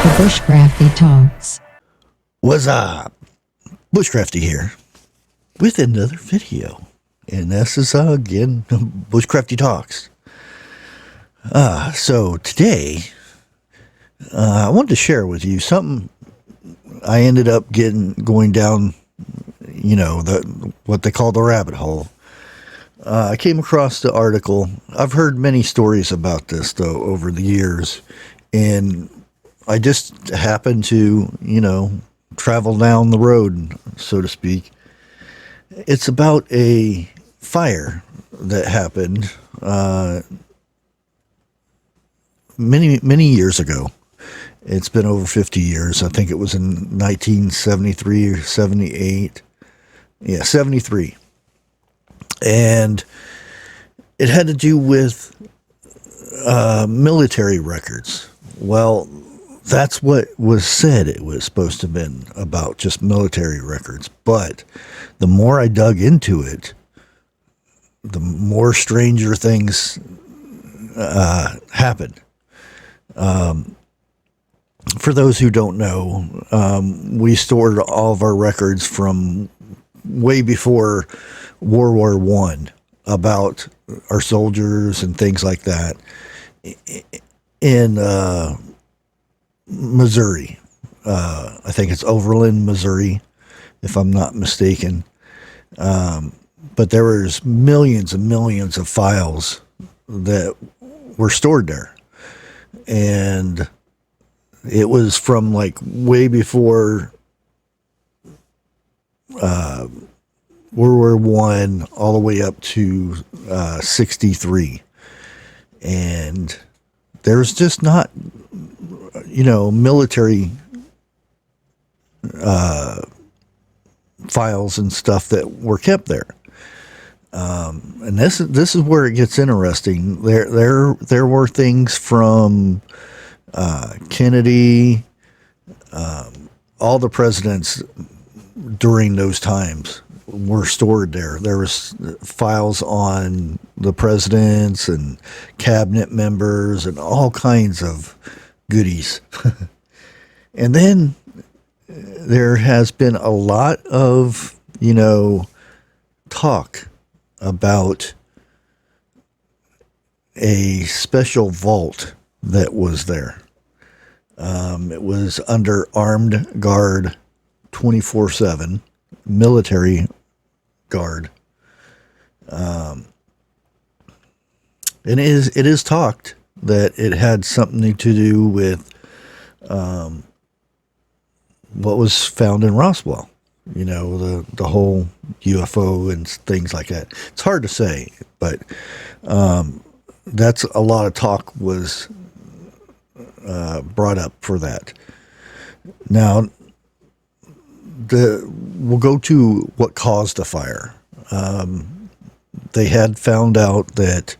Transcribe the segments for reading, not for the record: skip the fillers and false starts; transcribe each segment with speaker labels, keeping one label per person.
Speaker 1: The Bushcrafty Talks.
Speaker 2: What's up? Bushcrafty here with another video. And this is again Bushcrafty Talks. So today I wanted to share with you something I ended up going down, what they call the rabbit hole. I came across the article. I've heard many stories about this though over the years, and I just happened to, travel down the road, so to speak. It's about a fire that happened many years ago. It's been over 50 years. I think it was in 1973 or 78. Yeah, 73. And it had to do with military records. Well, that's what was said it was supposed to have been about, just military records. But the more I dug into it, the more stranger things happened. For those who don't know, we stored all of our records from way before World War I about our soldiers and things like that in Missouri. I think it's Overland, Missouri, if I'm not mistaken. But there was millions and millions of files that were stored there. And it was from like way before World War I all the way up to 63. And there's just not, military files and stuff that were kept there. And this is where it gets interesting. There were things from Kennedy, all the presidents during those times were stored there. There was files on the presidents and cabinet members and all kinds of goodies. And then there has been a lot of, talk about a special vault that was there. It was under armed guard 24/7, military guard. And it is talked that it had something to do with what was found in Roswell. The whole UFO and things like that. It's hard to say, but that's a lot of talk was brought up for that. Now, we'll go to what caused the fire. They had found out that,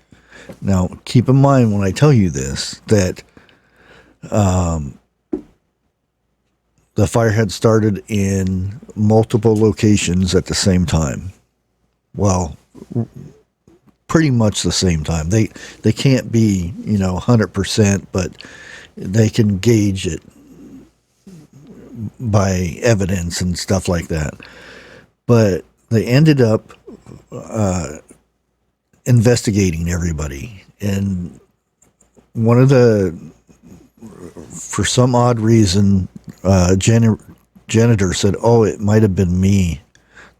Speaker 2: now keep in mind when I tell you this, that the fire had started in multiple locations at the same time. Well, pretty much the same time. They can't be, 100%, but they can gauge it by evidence and stuff like that. But they ended up investigating everybody. And one of for some odd reason, janitor said, it might have been me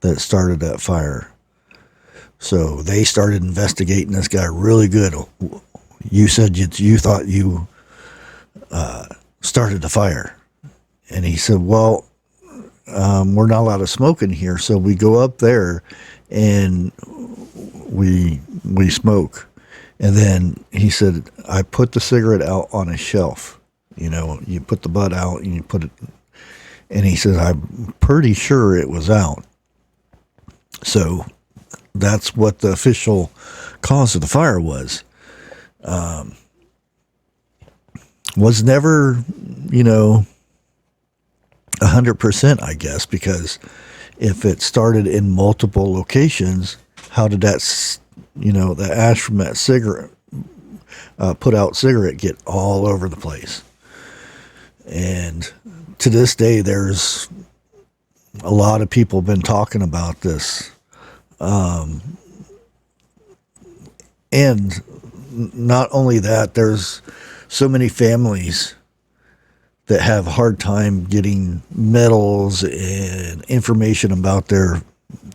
Speaker 2: that started that fire. So they started investigating this guy really good. You said you thought you started the fire. And he said, well, we're not allowed to smoke in here. So we go up there and we smoke. And then he said, I put the cigarette out on a shelf. You put the butt out and you put it, and he says, I'm pretty sure it was out. So that's what the official cause of the fire was. Was never, 100%, I guess, because if it started in multiple locations, how did that, the ash from that cigarette, put out cigarette get all over the place? And to this day, there's a lot of people been talking about this. And not only that, there's so many families that have a hard time getting medals and information about their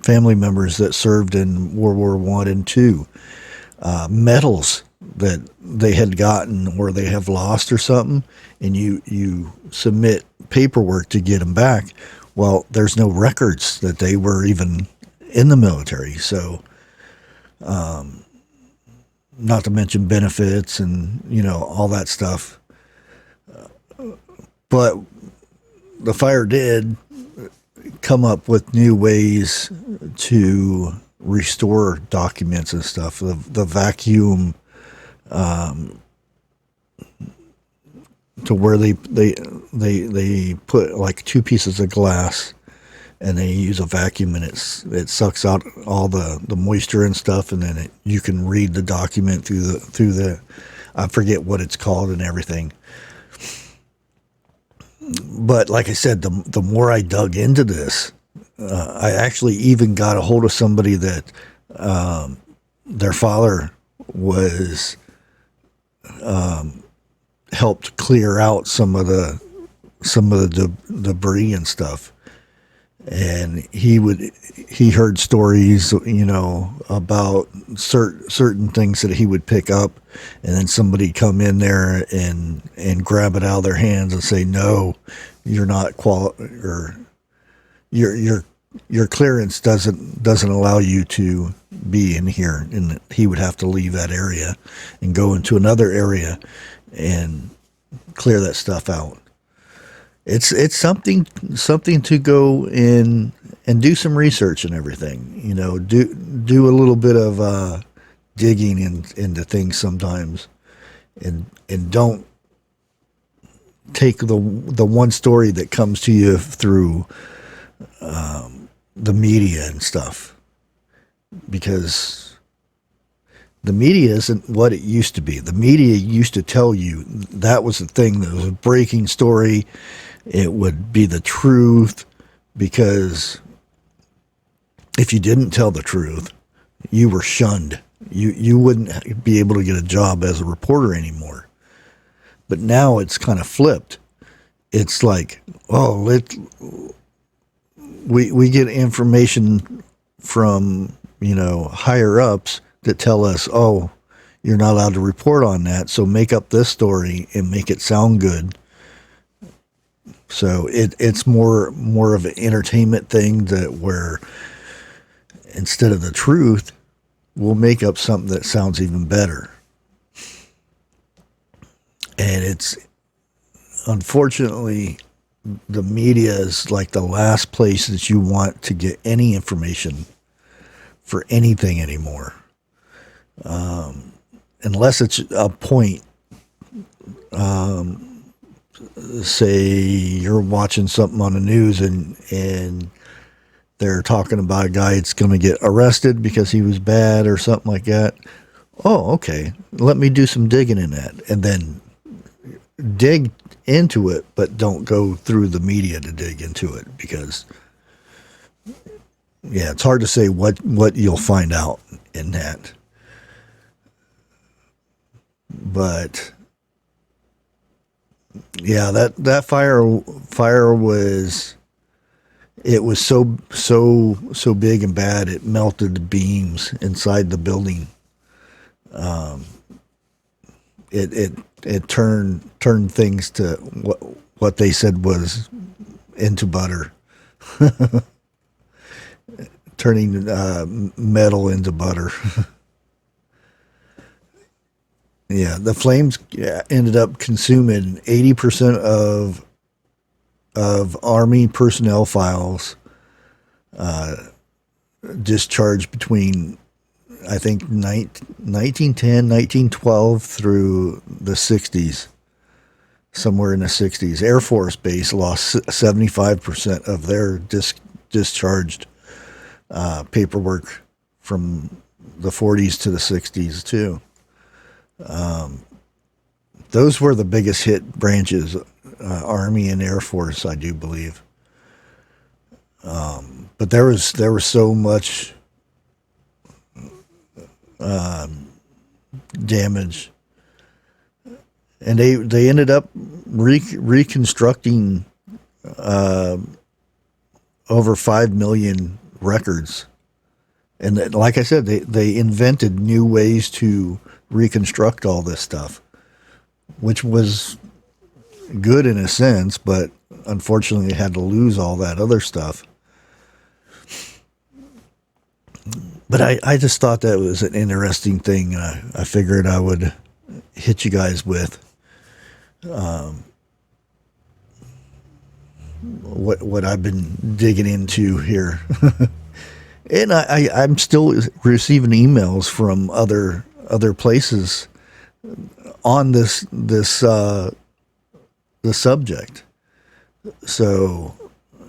Speaker 2: family members that served in World War I and II. Medals that they had gotten or they have lost or something, and you submit paperwork to get them back. Well, there's no records that they were even in the military. So, not to mention benefits and, all that stuff. But the fire did come up with new ways to restore documents and stuff. The vacuum, to where they put like two pieces of glass, and they use a vacuum, and it sucks out all the moisture and stuff, and then you can read the document through the I forget what it's called and everything. But like I said, the more I dug into this, I actually even got a hold of somebody that their father was helped clear out some of the debris and stuff. And he heard stories, about certain things that he would pick up, and then somebody come in there and grab it out of their hands and say, no, you're not or your clearance doesn't allow you to be in here, and he would have to leave that area and go into another area and clear that stuff out. It's something to go in and do some research and everything. Do a little bit of digging into things sometimes, and don't take the one story that comes to you through the media and stuff, because the media isn't what it used to be. The media used to tell you that was the thing that was a breaking story. It would be the truth, because if you didn't tell the truth, you were shunned. You wouldn't be able to get a job as a reporter anymore. But now it's kind of flipped. It's like, we get information from, higher ups that tell us, oh, you're not allowed to report on that, so make up this story and make it sound good. So it's more of an entertainment thing, that where instead of the truth, we'll make up something that sounds even better. And it's, unfortunately, the media is like the last place that you want to get any information for anything anymore. Unless it's a point, say you're watching something on the news and they're talking about a guy that's going to get arrested because he was bad or something like that. Oh, okay. Let me do some digging in that, and then dig into it, but don't go through the media to dig into it, because it's hard to say what you'll find out in that. But yeah, that fire was, it was so big and bad, it melted the beams inside the building. It turned things to what they said was into butter. Turning metal into butter. Yeah, the flames ended up consuming 80% of Army personnel files discharged between, I think, 1910, 1912 through the 60s, somewhere in the 60s. Air Force Base lost 75% of their discharged paperwork from the 40s to the 60s, too. Those were the biggest hit branches Army and Air Force, I do believe. But there was so much damage, and they ended up reconstructing over 5 million records. And like I said, they invented new ways to reconstruct all this stuff, which was good in a sense, but unfortunately they had to lose all that other stuff. But I just thought that was an interesting thing, and I figured I would hit you guys with what I've been digging into here. And I'm still receiving emails from other places on this subject. So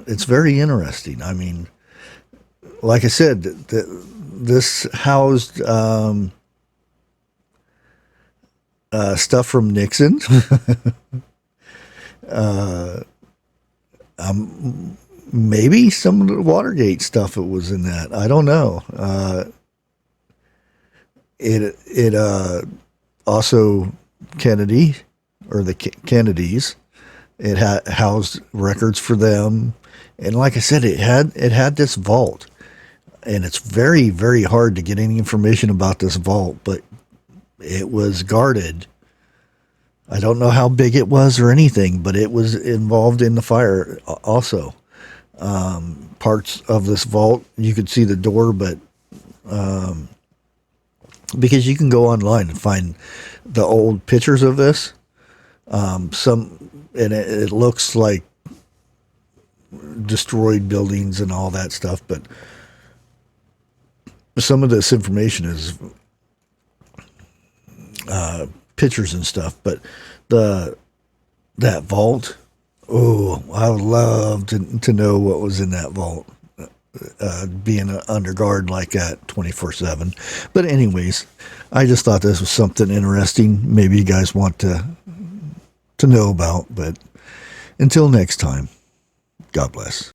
Speaker 2: it's very interesting. I mean, like I said, this housed stuff from Nixon. Maybe some of the Watergate stuff that was in that. I don't know. It also Kennedy, or the Kennedys. It had housed records for them, and like I said, it had this vault, and it's very, very hard to get any information about this vault, but it was guarded. I don't know how big it was or anything, but it was involved in the fire also. Parts of this vault, you could see the door, but because you can go online and find the old pictures of this, and it looks like destroyed buildings and all that stuff, but some of this information is pictures and stuff. But that vault, oh, I would love to know what was in that vault, being under guard like that 24/7. But anyways, I just thought this was something interesting. Maybe you guys want to know about. But until next time, God bless.